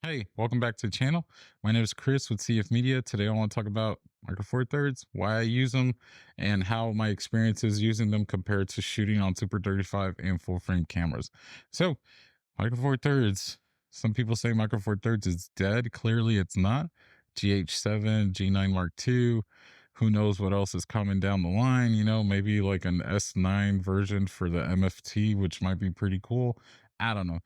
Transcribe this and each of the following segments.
Hey, welcome back to the channel. My name is Chris with CF Media. Today I want to talk about Micro Four Thirds, why I use them, and how my experience is using them compared to shooting on Super 35 and full frame cameras. So, Micro Four Thirds. Some people say Micro Four Thirds is dead. Clearly, it's not. GH7, G9 Mark II. Who knows what else is coming down the line? Maybe like an S9 version for the MFT, which might be pretty cool. I don't know.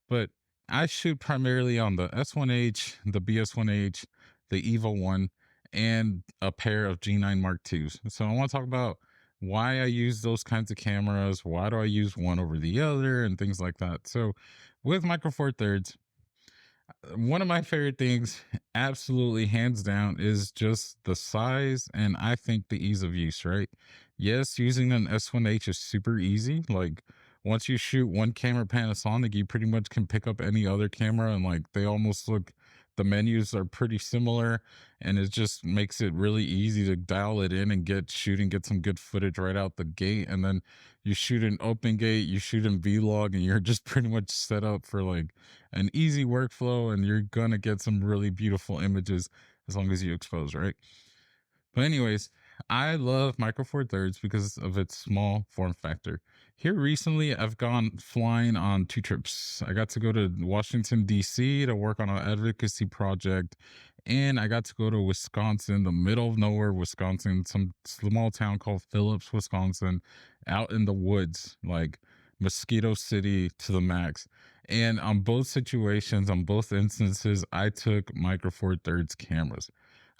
But I shoot primarily on the S1H, the BS1H, the EVO 1, and a pair of G9 Mark IIs. So I want to talk about why I use those kinds of cameras, why do I use one over the other, and things like that. So with Micro Four Thirds, one of my favorite things, absolutely hands down, is just the size and I think the ease of use, right? Yes, using an S1H is super easy. Like once you shoot one camera Panasonic, you pretty much can pick up any other camera and like they almost look, the menus are pretty similar, and it just makes it really easy to dial it in and get some good footage right out the gate. And then you shoot in open gate, you shoot in vlog, and you're just pretty much set up for like an easy workflow, and you're gonna get some really beautiful images as long as you expose, right? But anyways, I love Micro Four Thirds because of its small form factor. Here recently, I've gone flying on two trips. I got to go to Washington D.C. to work on an advocacy project, and I got to go to Wisconsin, the middle of nowhere, Wisconsin, some small town called Phillips, Wisconsin, out in the woods, like Mosquito City to the max. And on both situations, on both instances, I took Micro Four Thirds cameras.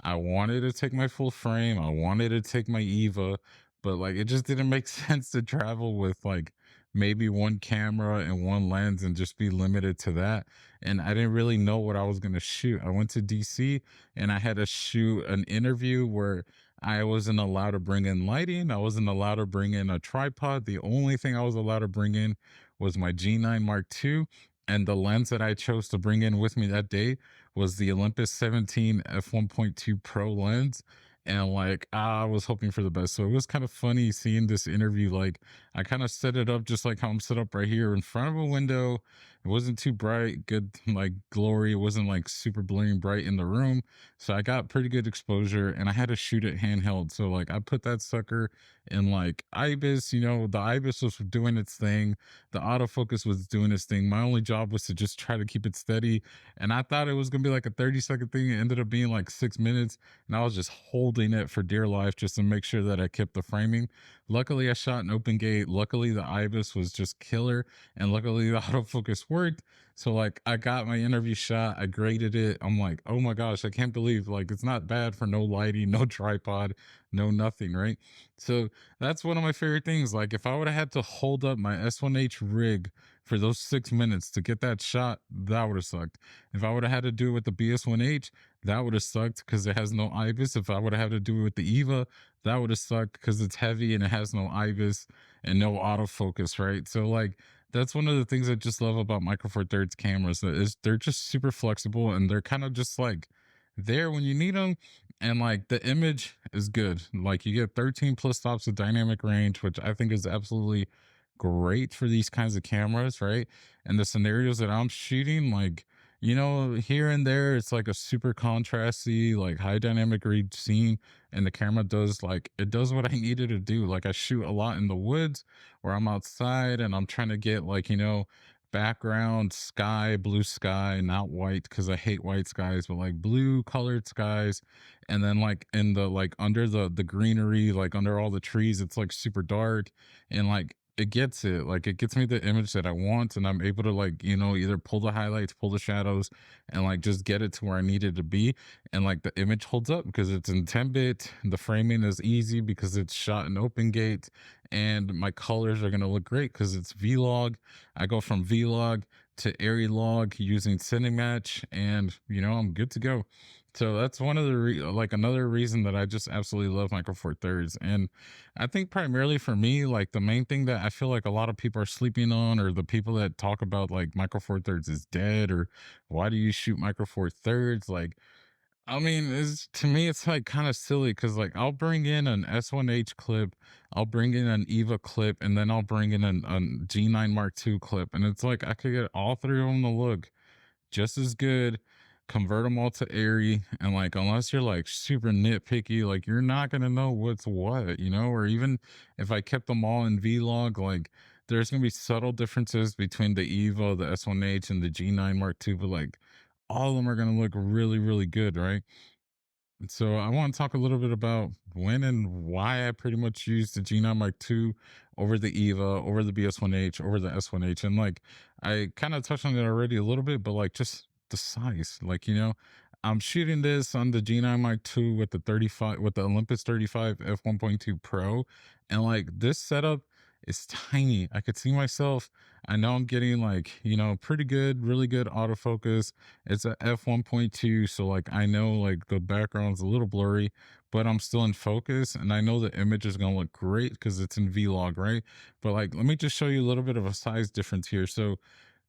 I wanted to take my full frame. I wanted to take my Eva, but like it just didn't make sense to travel with like maybe one camera and one lens and just be limited to that. And I didn't really know what I was going to shoot. I went to DC and I had to shoot an interview where I wasn't allowed to bring in lighting. I wasn't allowed to bring in a tripod. The only thing I was allowed to bring in was my G9 Mark II. And the lens that I chose to bring in with me that day was the Olympus 17 f1.2 Pro lens. And like I was hoping for the best. So it was kind of funny seeing this interview. Like I kind of set it up just like how I'm set up right here in front of a window. It wasn't too bright, good like glory. It wasn't like super blaring bright in the room. So I got pretty good exposure and I had to shoot it handheld. So like I put that sucker in like IBIS, the IBIS was doing its thing. The autofocus was doing its thing. My only job was to just try to keep it steady, and I thought it was going to be like a 30-second thing. It ended up being like 6 minutes, and I was just holding it for dear life just to make sure that I kept the framing. Luckily, I shot an open gate. Luckily, the IBIS was just killer, and luckily, the autofocus worked. So, like, I got my interview shot. I graded it. I'm like, oh my gosh, I can't believe like it's not bad for no lighting, no tripod, no nothing, right? So that's one of my favorite things. Like, if I would have had to hold up my S1H rig for those 6 minutes to get that shot, that would have sucked. If I would have had to do it with the BS1H, that would have sucked because it has no IBIS. If I would have had to do it with the EVA, that would have sucked because it's heavy and it has no IBIS and no autofocus, right? So, like, that's one of the things I just love about Micro Four Thirds cameras is they're just super flexible and they're kind of just like there when you need them, and like the image is good. Like you get 13 plus stops of dynamic range, which I think is absolutely great for these kinds of cameras, right? And the scenarios that I'm shooting, like, here and there, it's like a super contrasty, like high dynamic range scene, and the camera does like it does what I needed to do. Like I shoot a lot in the woods where I'm outside and I'm trying to get like, background sky, blue sky, not white because I hate white skies, but like blue colored skies. And then like in the like under the greenery, like under all the trees, it's like super dark, and like it gets me the image that I want, and I'm able to like, either pull the highlights, pull the shadows, and like just get it to where I need it to be. And like the image holds up because it's in 10-bit. The framing is easy because it's shot in open gate, and my colors are gonna look great because it's vlog. I go from vlog to log using Cinematch, and I'm good to go. So that's one of the like another reason that I just absolutely love Micro Four Thirds. And I think primarily for me, like the main thing that I feel like a lot of people are sleeping on, or the people that talk about like Micro Four Thirds is dead, or why do you shoot Micro Four Thirds? Like, I mean, it's to me, it's like kind of silly because like I'll bring in an S1H clip, I'll bring in an EVA clip, and then I'll bring in a G9 Mark II clip, and it's like I could get all three of them to look just as good. Convert them all to airy, and like unless you're like super nitpicky, like you're not gonna know what's what, you know. Or even if I kept them all in vlog, like there's gonna be subtle differences between the Evo, the S1H, and the G9 Mark II, but like all of them are gonna look really, really good, right? So I want to talk a little bit about when and why I pretty much used the G9 Mark II over the Eva, over the BS1H, over the S1H. And like I kind of touched on it already a little bit, but like just the size. Like, you know, I'm shooting this on the G9 Mark II with the 35 with the Olympus 35 f1.2 Pro. And like this setup is tiny. I could see myself. I know I'm getting like, you know, pretty good, really good autofocus. It's a f1.2, so like I know like the background's a little blurry, but I'm still in focus, and I know the image is gonna look great because it's in vlog, right? But like, let me just show you a little bit of a size difference here. So,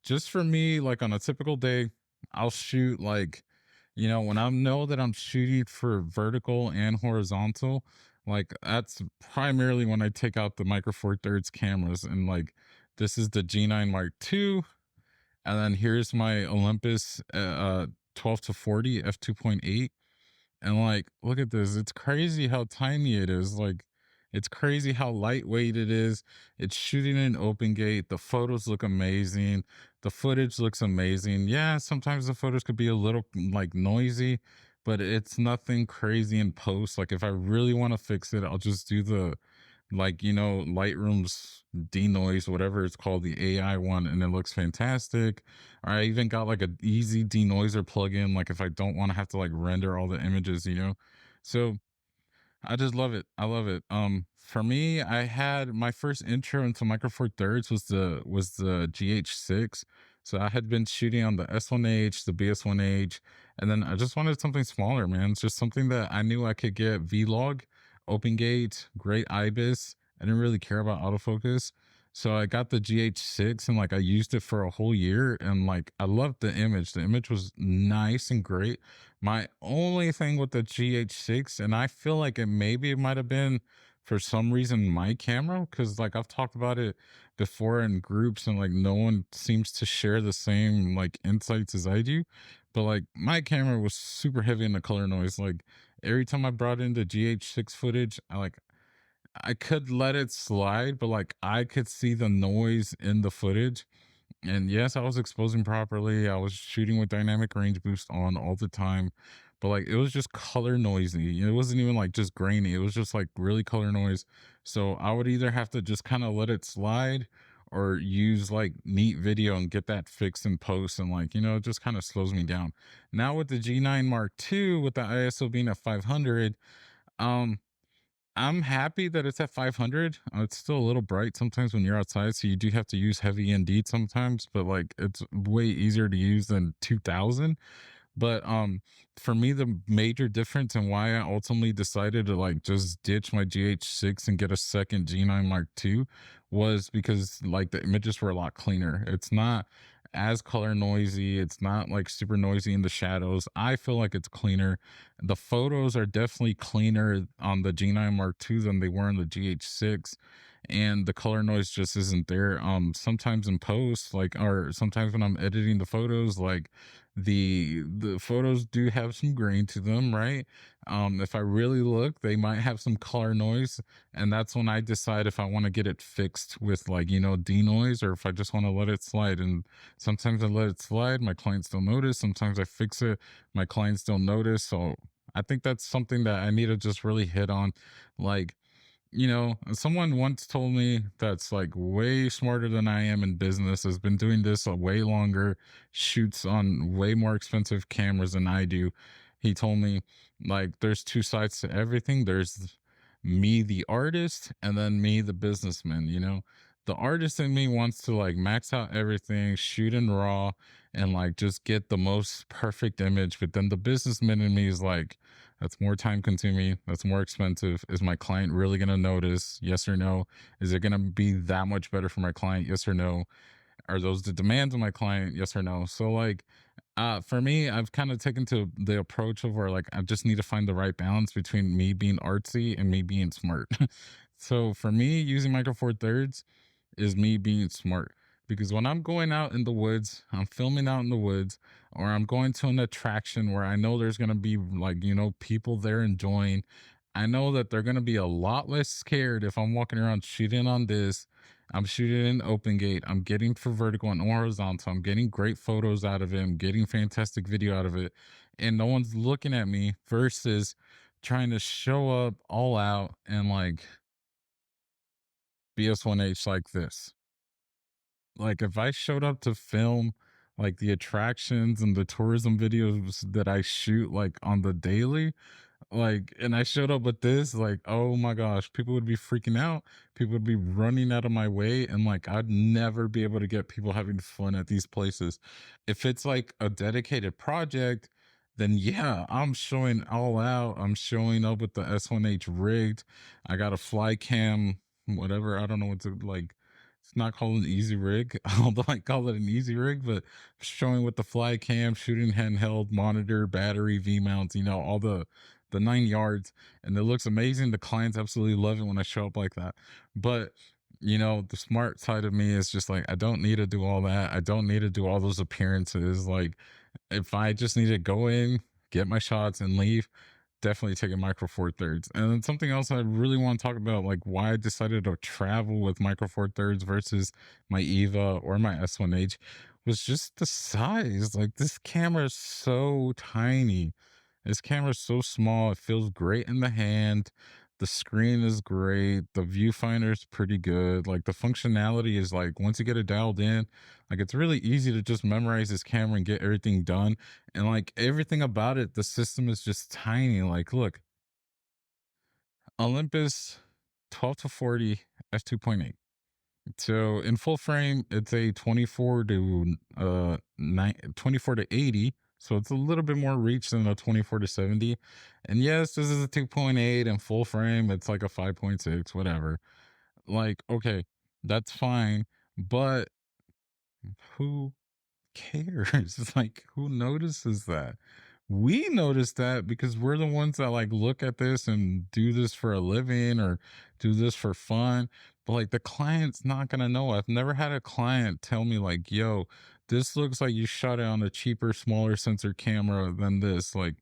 just for me, like on a typical day, I'll shoot like, you know, when I know that I'm shooting for vertical and horizontal, like that's primarily when I take out the Micro Four Thirds cameras, and like this is the G9 Mark II, and then here's my Olympus 12 to 40 f2.8. And like, look at this. It's crazy how tiny it is. Like, it's crazy how lightweight it is. It's shooting in open gate. The photos look amazing. The footage looks amazing. Yeah, sometimes the photos could be a little like noisy, but it's nothing crazy in post. Like, if I really want to fix it, I'll just do the like, you know, Lightroom's denoise, whatever it's called, the AI one, and it looks fantastic. I even got like a easy denoiser plugin, like if I don't want to have to like render all the images, you know. So I just love it. I love it. For me, I had my first intro into Micro Four Thirds was the GH6. So I had been shooting on the S1H, the BS1H, and then I just wanted something smaller, man. It's just something that I knew I could get vlog, open gate, great IBIS. I didn't really care about autofocus. So I got the GH6, and like I used it for a whole year, and like I loved the image. The image was nice and great. My only thing with the GH6, and I feel like it might have been for some reason my camera, because like I've talked about it before in groups, and like no one seems to share the same like insights as I do. But like my camera was super heavy in the color noise. Like every time I brought in the GH6 footage, I could let it slide, but like I could see the noise in the footage. And yes, I was exposing properly. I was shooting with dynamic range boost on all the time, but like it was just color noisy. It wasn't even like just grainy. It was just like really color noise. So I would either have to just kind of let it slide or use like neat video and get that fixed in post. And like, you know, it just kind of slows me down. Now with the G9 Mark II, with the ISO being at 500, um, I'm happy that it's at 500. It's still a little bright sometimes when you're outside, so you do have to use heavy ND sometimes, but like it's way easier to use than 2000. But for me, the major difference and why I ultimately decided to like just ditch my GH6 and get a second G9 Mark II was because like the images were a lot cleaner. It's not as color noisy. It's not like super noisy in the shadows. I feel like it's cleaner. The photos are definitely cleaner on the G9 Mark II than they were in the GH6, and the color noise just isn't there. Sometimes in post, like, or sometimes when I'm editing the photos, like the photos do have some grain to them, right? If I really look, they might have some color noise, and that's when I decide if I want to get it fixed with like, you know, denoise, or if I just want to let it slide. And sometimes I let it slide, my clients don't notice. Sometimes I fix it, my clients don't notice. So I think that's something that I need to just really hit on. Like, you know, someone once told me that's like way smarter than I am in business, has been doing this a way longer, shoots on way more expensive cameras than I do. He told me, like, there's two sides to everything. There's me, the artist, and then me, the businessman, you know? The artist in me wants to like max out everything, shoot in raw, and like just get the most perfect image. But then the businessman in me is like, that's more time consuming. That's more expensive. Is my client really going to notice? Yes or no? Is it going to be that much better for my client? Yes or no? Are those the demands of my client? Yes or no? So like, for me, I've kind of taken to the approach of where like I just need to find the right balance between me being artsy and me being smart. So for me, using Micro Four Thirds is me being smart, because when I'm going out in the woods, I'm filming out in the woods, or I'm going to an attraction where I know there's going to be like, people there enjoying. I know that they're going to be a lot less scared if I'm walking around shooting on this. I'm shooting in open gate. I'm getting for vertical and horizontal. I'm getting great photos out of it. I'm getting fantastic video out of it. And no one's looking at me versus trying to show up all out and like BS1H like this. Like if I showed up to film like the attractions and the tourism videos that I shoot like on the daily, like, and I showed up with this, like, oh my gosh, people would be freaking out. People would be running out of my way, and like, I'd never be able to get people having fun at these places. If it's like a dedicated project, then yeah, I'm showing all out. I'm showing up with the S1H rigged. I got a fly cam, whatever. I don't know what to like. It's not called an easy rig, although I call it an easy rig, but showing with the fly cam, shooting handheld, monitor, battery, V mounts, all the 9 yards, and it looks amazing. The clients absolutely love it when I show up like that. But the smart side of me is just like, I don't need to do all that. I don't need to do all those appearances. Like, if I just need to go in, get my shots, and leave, definitely take a Micro Four Thirds. And then something else I really want to talk about, like why I decided to travel with Micro Four Thirds versus my Eva or my S1H, was just the size. Like this camera is so tiny. This camera's so small. It feels great in the hand. The screen is great. The viewfinder is pretty good. Like the functionality is like once you get it dialed in, like it's really easy to just memorize this camera and get everything done. And like everything about it, the system is just tiny. Like, look, Olympus 12 to 40 f2.8. So in full frame, it's a 24 to 24 to 80. So it's a little bit more reach than a 24 to 70. And yes, this is a 2.8 and full frame. It's like a 5.6, whatever. Like, okay, that's fine. But who cares? It's like, who notices that? We notice that because we're the ones that like look at this and do this for a living or do this for fun. But like the client's not gonna know. I've never had a client tell me like, yo, this looks like you shot it on a cheaper, smaller sensor camera than this. Like,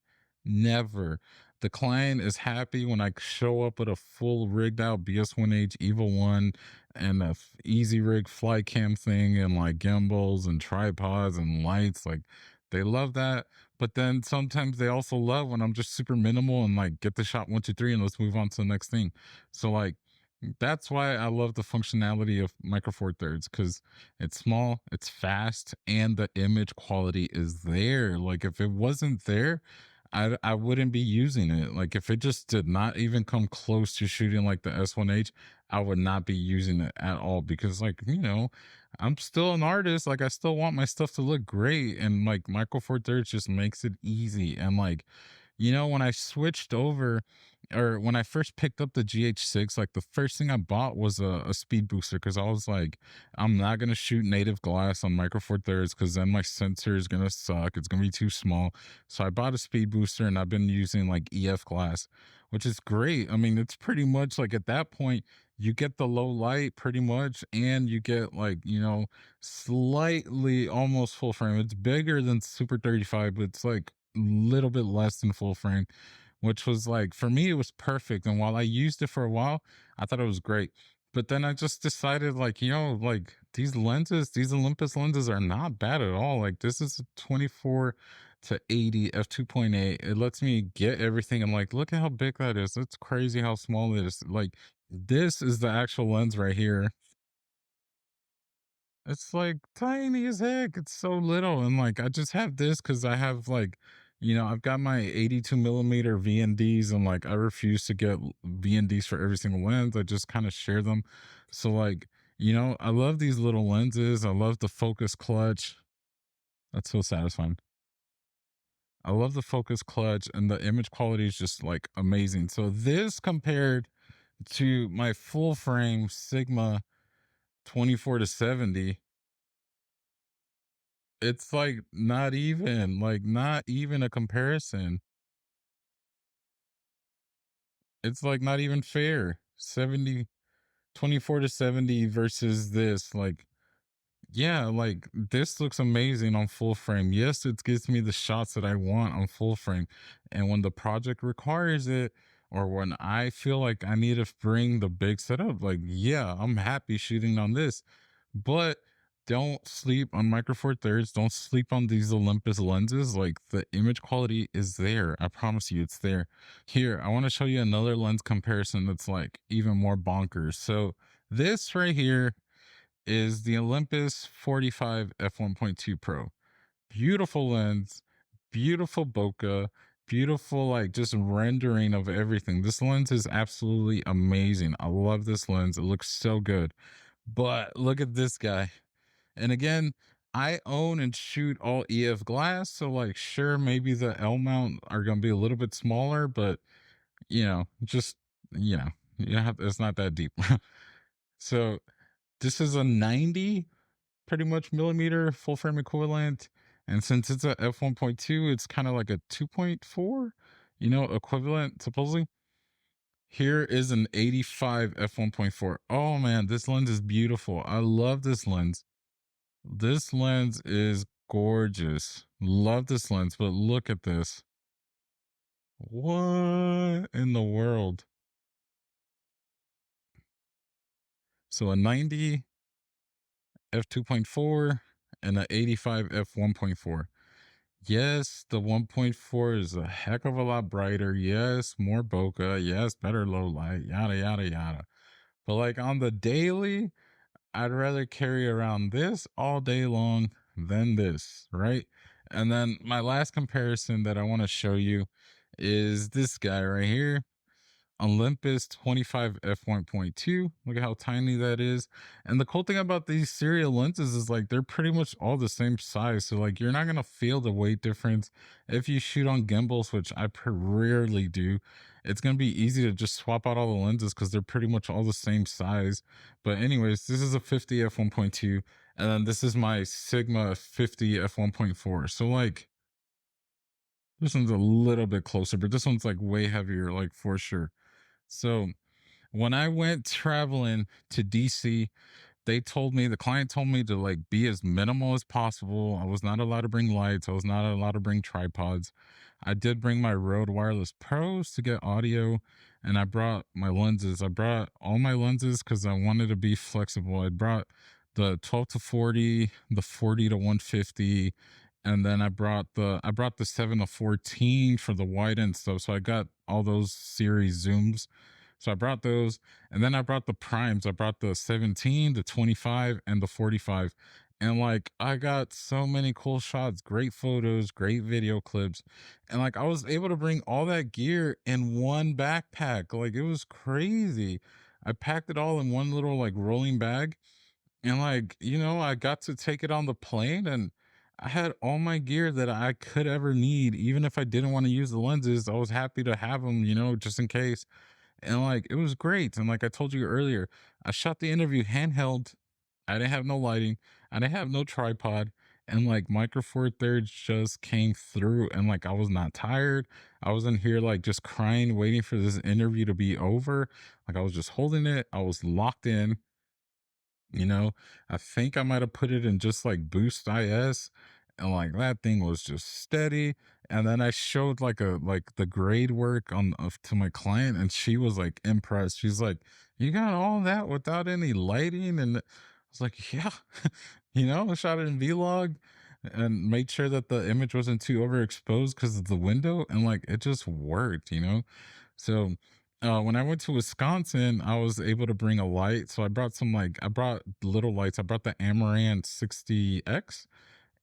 never. The client is happy when I show up with a full rigged out BS1H Evo 1 and a easy rig fly cam thing and like gimbals and tripods and lights. Like they love that. But then sometimes they also love when I'm just super minimal and like get the shot one, two, three, and let's move on to the next thing. So like that's why I love the functionality of Micro Four Thirds, because it's small, it's fast, and the image quality is there. Like if it wasn't there, I wouldn't be using it. Like if it just did not even come close to shooting like the S1H, I would not be using it at all, because like, I'm still an artist. Like I still want my stuff to look great, and like Micro Four Thirds just makes it easy. And like, when I switched over, or when I first picked up the GH6, like the first thing I bought was a speed booster, because I was like, I'm not gonna shoot native glass on Micro Four Thirds because then my sensor is gonna suck. It's gonna be too small. So I bought a speed booster and I've been using like EF glass, which is great. I mean, it's pretty much like at that point, you get the low light pretty much, and you get like, slightly almost full frame. It's bigger than Super 35, but it's like a little bit less than full frame, which was like, for me, it was perfect. And while I used it for a while, I thought it was great. But then I just decided, like, like these lenses, these Olympus lenses are not bad at all. Like, this is a 24 to 80 f2.8. It lets me get everything. And like, look at how big that is. It's crazy how small it is. Like, this is the actual lens right here. It's like tiny as heck. It's so little. And like I just have this because I have like, I've got my 82 millimeter VNDs, and like I refuse to get VNDs for every single lens. I just kind of share them. So like, I love these little lenses. I love the focus clutch. That's so satisfying. I love the focus clutch, and the image quality is just like amazing. So this compared to my full frame Sigma 24 to 70, it's like not even a comparison. It's like not even fair. 70, 24 to 70 versus this. Like Yeah, like this looks amazing on full frame. Yes, it gives me the shots that I want on full frame. And when the project requires it, or when I feel like I need to bring the big setup, like, yeah, I'm happy shooting on this. But don't sleep on Micro Four Thirds. Don't sleep on these Olympus lenses. Like the image quality is there. I promise you, it's there. Here, I want to show you another lens comparison that's like even more bonkers. So this right here is the Olympus 45 f1.2 Pro. Beautiful lens, beautiful bokeh, beautiful like just rendering of everything. This lens is absolutely amazing. I love this lens. It looks so good. But look at this guy. And again, I own and shoot all EF glass, so like sure maybe the L mount are going to be a little bit smaller, but just it's not that deep. So this is a 90 pretty much millimeter full frame equivalent. And since it's a f1.2, it's kind of like a 2.4, equivalent supposedly. Here is an 85 f1.4. Oh man, this lens is beautiful. I love this lens. This lens is gorgeous. Love this lens, but look at this. What in the world? So a 90 f2.4 and a 85 f1.4. Yes, the 1.4 is a heck of a lot brighter. Yes, more bokeh. Yes, better low light. Yada yada yada. But like on the daily, I'd rather carry around this all day long than this, right? And then my last comparison that I want to show you is this guy right here. Olympus 25 f1.2. Look at how tiny that is. And the cool thing about these serial lenses is like they're pretty much all the same size. So like you're not gonna feel the weight difference if you shoot on gimbals, which I rarely do. It's gonna be easy to just swap out all the lenses because they're pretty much all the same size. But anyways, this is a 50 f1.2, and then this is my Sigma 50 f1.4. So like this one's a little bit closer, but this one's like way heavier, like for sure. So when I went traveling to DC, the client told me to like be as minimal as possible. I was not allowed to bring lights. I was not allowed to bring tripods. I did bring my Rode Wireless Pros to get audio, and I brought my lenses. I brought all my lenses because I wanted to be flexible. I brought the 12 to 40, the 40 to 150, and then I brought the 7 to 14 for the wide end stuff. So I got all those series zooms. So I brought those, and then I brought the primes. I brought the 17, the 25, and the 45. And like I got so many cool shots, great photos, great video clips. And like I was able to bring all that gear in one backpack. Like it was crazy. I packed it all in one little like rolling bag. And like, I got to take it on the plane, and I had all my gear that I could ever need. Even if I didn't want to use the lenses, I was happy to have them, just in case. And like it was great. And like I told you earlier, I shot the interview handheld. I didn't have no lighting. I didn't have no tripod. And like Micro Four Thirds just came through, and like I was not tired. I wasn't here like just crying, waiting for this interview to be over. Like I was just holding it. I was locked in. You know, I think I might have put it in just like Boost IS, and like that thing was just steady. And then I showed like the grade work to my client, and she was like impressed. She's like, "You got all that without any lighting?" And I was like, "Yeah." I shot it in Vlog and made sure that the image wasn't too overexposed because of the window, and like it just worked. So when I went to Wisconsin, I was able to bring a light. So I brought little lights. I brought the Amaran 60X,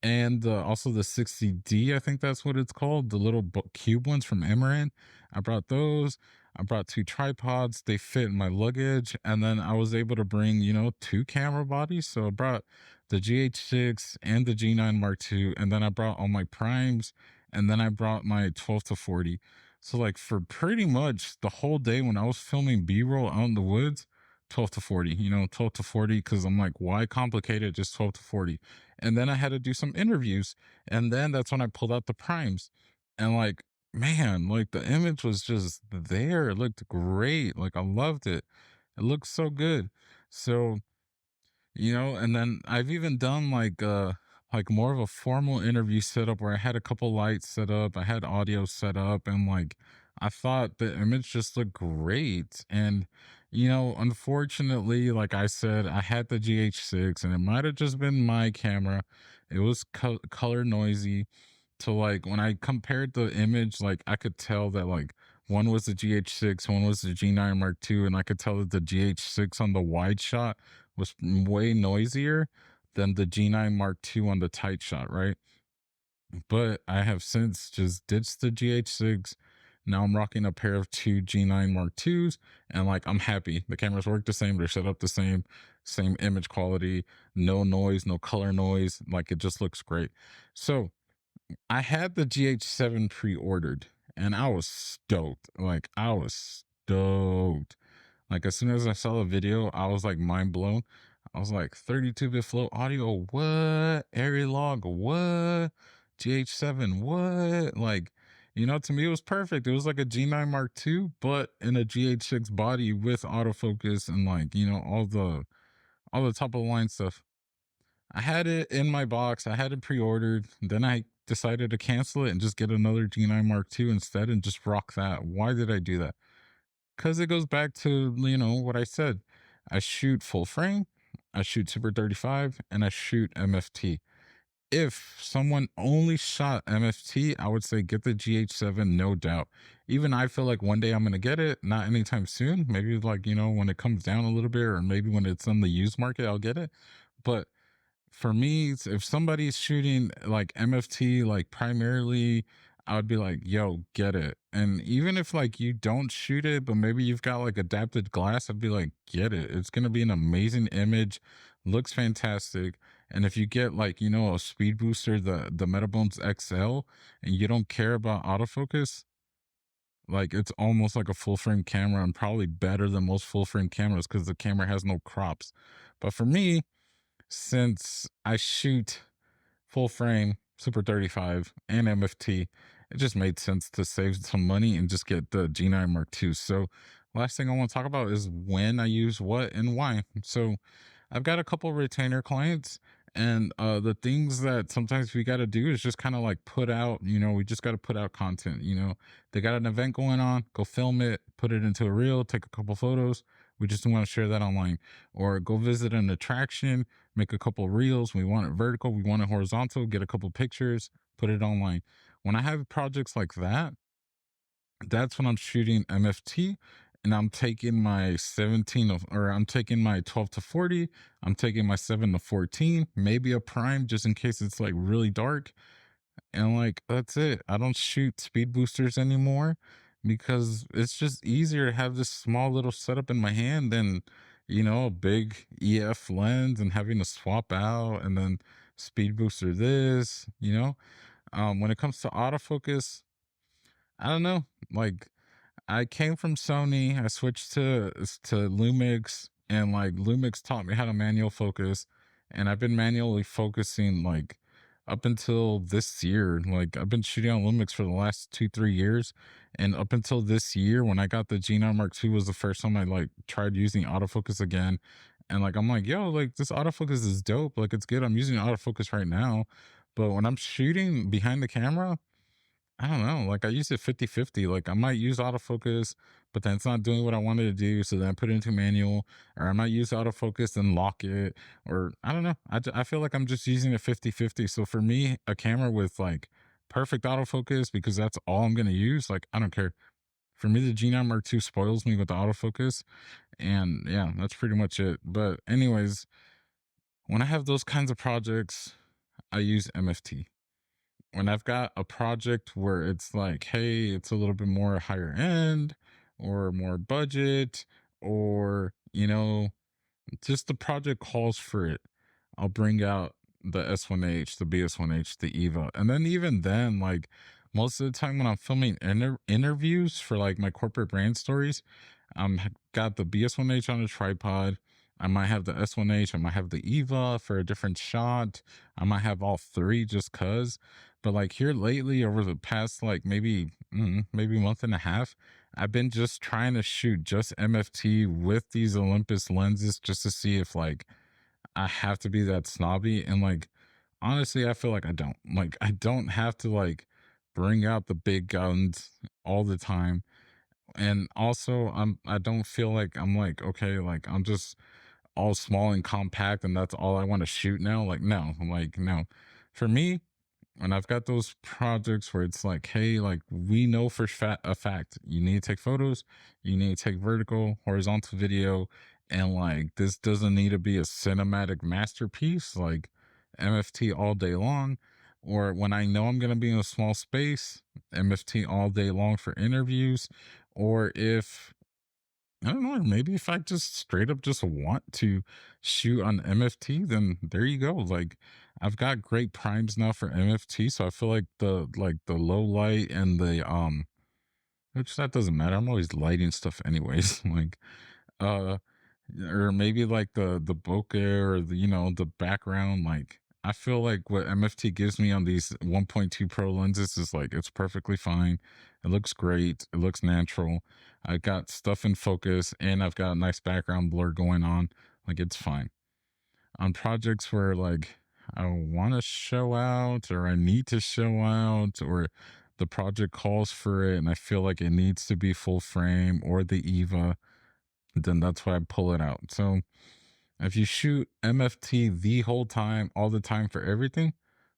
and also the 60D, I think that's what it's called, the little cube ones from Amaran. I brought those. I brought two tripods. They fit in my luggage, and then I was able to bring two camera bodies. So I brought the GH6 and the G9 Mark II, and then I brought all my primes, and then I brought my 12 to 40. So like for pretty much the whole day when I was filming B-roll out in the woods, 12 to 40, 12 to 40, because I'm like, why complicate it? Just 12 to 40. And then I had to do some interviews. And then that's when I pulled out the primes. And like, man, like the image was just there. It looked great. Like I loved it. It looked so good. So And then I've even done like more of a formal interview setup where I had a couple lights set up, I had audio set up, and like I thought the image just looked great. And unfortunately, like I said, I had the GH6 and it might have just been my camera. It was color noisy. So like when I compared the image, like I could tell that like one was the GH6, one was the G9 Mark II, and I could tell that the GH6 on the wide shot was way noisier than the G9 Mark II on the tight shot, right? But I have since just ditched the GH6. Now I'm rocking a pair of two G9 Mark IIs, and like I'm happy. The cameras work the same, they're set up the same, same image quality, no noise, no color noise. Like it just looks great. So I had the GH7 pre-ordered and I was stoked. Like I was stoked. Like as soon as I saw the video, I was like mind blown. I was like 32-bit flow audio, what? Log, what? GH7, what? Like, to me it was perfect. It was like a G9 Mark II, but in a GH6 body with autofocus and like, all the top of the line stuff. I had it in my box. I had it pre-ordered. Then I decided to cancel it and just get another G9 Mark II instead and just rock that. Why did I do that? Because it goes back to, what I said. I shoot full frame, I shoot Super 35, and I shoot MFT. If someone only shot MFT, I would say get the GH7, no doubt. Even I feel like one day I'm going to get it, not anytime soon. Maybe like, when it comes down a little bit, or maybe when it's on the used market, I'll get it. But for me, if somebody's shooting like MFT, like primarily, I would be like, yo, get it. And even if like you don't shoot it, but maybe you've got like adapted glass, I'd be like, get it. It's going to be an amazing image, looks fantastic. And if you get like, a speed booster, the Metabones XL, and you don't care about autofocus, like it's almost like a full frame camera and probably better than most full frame cameras because the camera has no crops. But for me, since I shoot full frame, Super 35, and MFT, it just made sense to save some money and just get the G9 Mark II. So, last thing I want to talk about is when I use what and why. So, I've got a couple retainer clients, and the things that sometimes we got to do is just kind of like put out, we just got to put out content. They got an event going on, go film it, put it into a reel, take a couple photos. We just want to share that online, or go visit an attraction, make a couple reels. We want it vertical, we want it horizontal, get a couple pictures, put it online. When I have projects like that, that's when I'm shooting MFT, and I'm taking my 17 of, or I'm taking my 12 to 40, I'm taking my 7 to 14, maybe a prime just in case it's like really dark. And like that's it. I don't shoot speed boosters anymore because it's just easier to have this small little setup in my hand than, a big EF lens and having to swap out and then speed booster this. When it comes to autofocus, I don't know. Like I came from Sony. I switched to Lumix, and like Lumix taught me how to manual focus, and I've been manually focusing like up until this year. Like I've been shooting on Lumix for the last 2-3 years, and up until this year when I got the G9 Mark II was the first time I like tried using autofocus again. And like I'm like, yo, like this autofocus is dope. Like it's good. I'm using autofocus right now, but when I'm shooting behind the camera, I don't know. Like I use it 50-50. Like I might use autofocus, but then it's not doing what I wanted to do. So then I put it into manual, or I might use autofocus and lock it, or I don't know. I feel like I'm just using it 50-50. So for me, a camera with like perfect autofocus, because that's all I'm going to use, like I don't care. For me, the G9 Mark II spoils me with the autofocus. And yeah, that's pretty much it. But, anyways, when I have those kinds of projects, I use MFT. When I've got a project where it's like, hey, it's a little bit more higher end or more budget, or, just the project calls for it, I'll bring out the S1H, the BS1H, the EVA. And then even then, like most of the time when I'm filming interviews for like my corporate brand stories, got the BS1H on a tripod. I might have the S1H, I might have the EVA for a different shot. I might have all three just cuz. But like here lately, over the past like maybe month and a half, I've been just trying to shoot just MFT with these Olympus lenses just to see if like I have to be that snobby, and like honestly, I feel like I don't have to like bring out the big guns all the time. And also I don't feel like I'm like, okay, like I'm just all small and compact and that's all I want to shoot now. Like no, like no. For me, and I've got those projects where it's like, hey, like we know for a fact you need to take photos, you need to take vertical, horizontal video, and like this doesn't need to be a cinematic masterpiece like MFT all day long. Or when I know I'm going to be in a small space, MFT all day long for interviews. Or if I don't know. Maybe if I just straight up just want to shoot on MFT, then there you go. Like I've got great primes now for MFT, so I feel like the low light and the which that doesn't matter. I'm always lighting stuff anyways. Like uh or maybe like the bokeh or the the background. Like I feel like what MFT gives me on these 1.2 pro lenses is like it's perfectly fine. It looks great, it looks natural. I got stuff in focus and I've got a nice background blur going on. Like it's fine on projects where like I want to show out or I need to show out, or the project calls for it and I feel like it needs to be full frame or the eva, then that's why I pull it out. So if you shoot MFT the whole time, all the time for everything,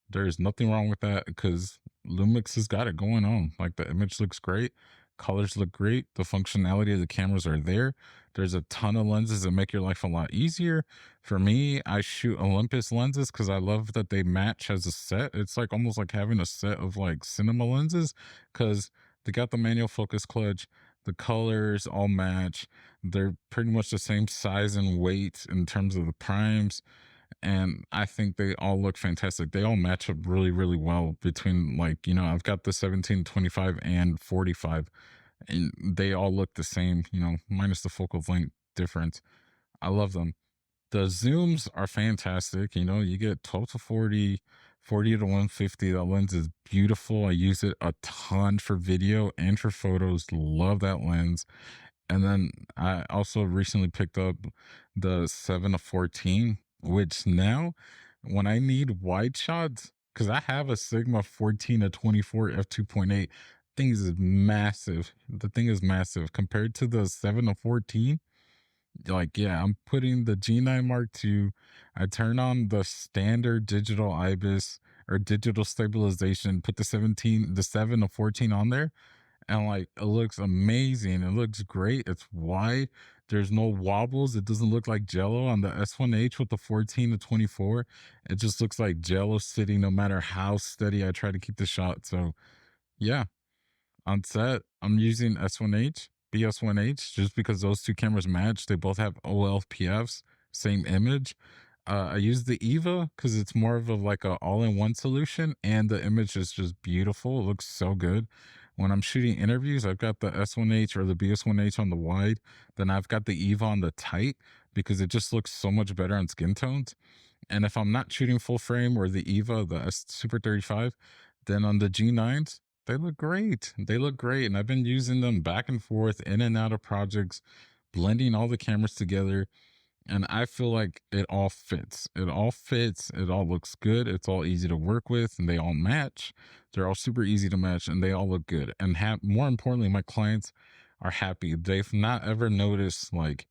there's nothing wrong with that because Lumix has got it going on. Like the image looks great, colors look great, the functionality of the cameras are there. There's a ton of lenses that make your life a lot easier. For me, I shoot Olympus lenses because I love that they match as a set. It's like almost like having a set of like cinema lenses because they got the manual focus clutch, the colors all match. They're pretty much the same size and weight in terms of the primes, and I think they all look fantastic. They all match up really, really well between like, I've got the 17, 25, and 45, and they all look the same, minus the focal length difference. I love them. The zooms are fantastic. You get 12 to 40, 40 to 150. That lens is beautiful. I use it a ton for video and for photos. Love that lens. And then I also recently picked up the 7 of 14, which now when I need wide shots, because I have a Sigma 14 to 24 f2.8, thing is massive. The thing is massive compared to the 7 of 14. Like, yeah, I'm putting the G9 Mark II. I turn on the standard digital IBIS or digital stabilization, put the 7 of 14 on there, and like it looks amazing. It looks great. It's wide. There's no wobbles. It doesn't look like Jello on the S1H with the 14 to 24. It just looks like Jello sitting no matter how steady I try to keep the shot. So yeah, on set, I'm using S1H, BS1H, just because those two cameras match. They both have OLPFs, same image. I use the Eva because it's more of a like a all-in-one solution, and the image is just beautiful. It looks so good. When I'm shooting interviews, I've got the S1H or the BS1H on the wide. Then I've got the Eva on the tight because it just looks so much better on skin tones. And if I'm not shooting full frame or the Eva, the S Super 35, then on the G9s, they look great. They look great. And I've been using them back and forth in and out of projects, blending all the cameras together. And I feel like it all fits. It all fits. It all looks good. It's all easy to work with and they all match. They're all super easy to match and they all look good. And more importantly, my clients are happy. They've not ever noticed like,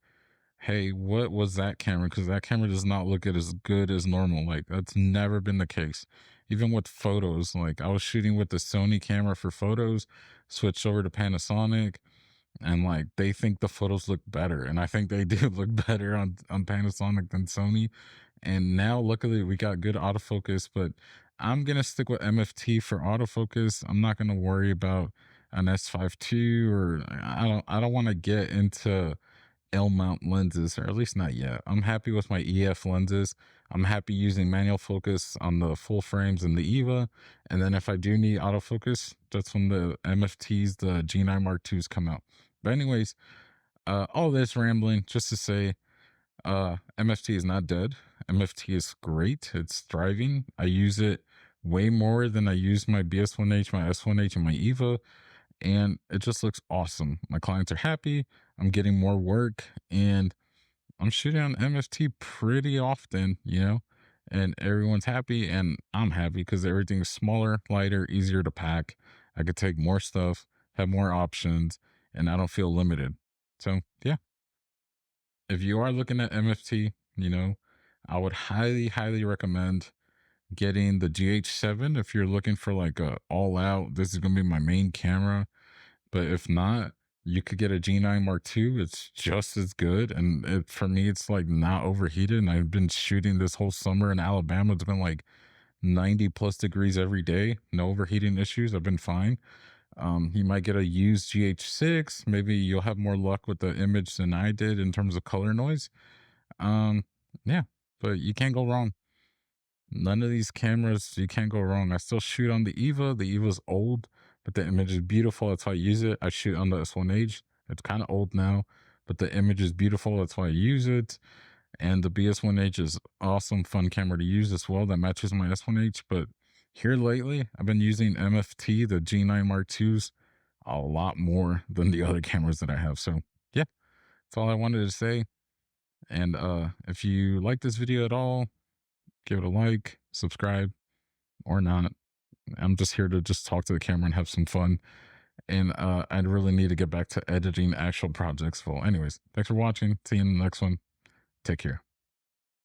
hey, what was that camera? Because that camera does not look as good as normal. Like that's never been the case. Even with photos, like I was shooting with the Sony camera for photos, switched over to Panasonic, and like they think the photos look better, and I think they do look better on Panasonic than Sony. And now luckily we got good autofocus, but I'm gonna stick with MFT for autofocus. I'm not gonna worry about an S52, or I don't want to get into L mount lenses, or at least not yet. I'm happy with my EF lenses. I'm happy using manual focus on the full frames and the EVA. And then if I do need autofocus, that's when the MFTs, the G9 Mark IIs come out. But anyways, all this rambling just to say, MFT is not dead. MFT is great. It's thriving. I use it way more than I use my BS1H, my S1H, and my EVA, and it just looks awesome. My clients are happy. I'm getting more work, and I'm shooting on MFT pretty often, and everyone's happy and I'm happy because everything's smaller, lighter, easier to pack. I could take more stuff, have more options, and I don't feel limited. So, yeah, if you are looking at MFT, I would highly, highly recommend getting the GH7 if you're looking for like a all out, this is going to be my main camera. But if not, you could get a G9 Mark II. It's just as good. And for me, it's like not overheated. And I've been shooting this whole summer in Alabama. It's been like 90 plus degrees every day. No overheating issues. I've been fine. You might get a used GH6. Maybe you'll have more luck with the image than I did in terms of color noise. Um, yeah, but you can't go wrong. None of these cameras, you can't go wrong. I still shoot on the Eva. The Eva's old, but the image is beautiful. That's why I use it. I shoot on the S1H. It's kind of old now, but the image is beautiful. That's why I use it. And the BS1H is awesome, fun camera to use as well. That matches my S1H. But here lately, I've been using MFT, the G9 Mark IIs, a lot more than the other cameras that I have. So yeah, that's all I wanted to say. And if you like this video at all, give it a like, subscribe, or not. I'm just here to just talk to the camera and have some fun. And I'd really need to get back to editing actual projects. Well, anyways, thanks for watching. See you in the next one. Take care.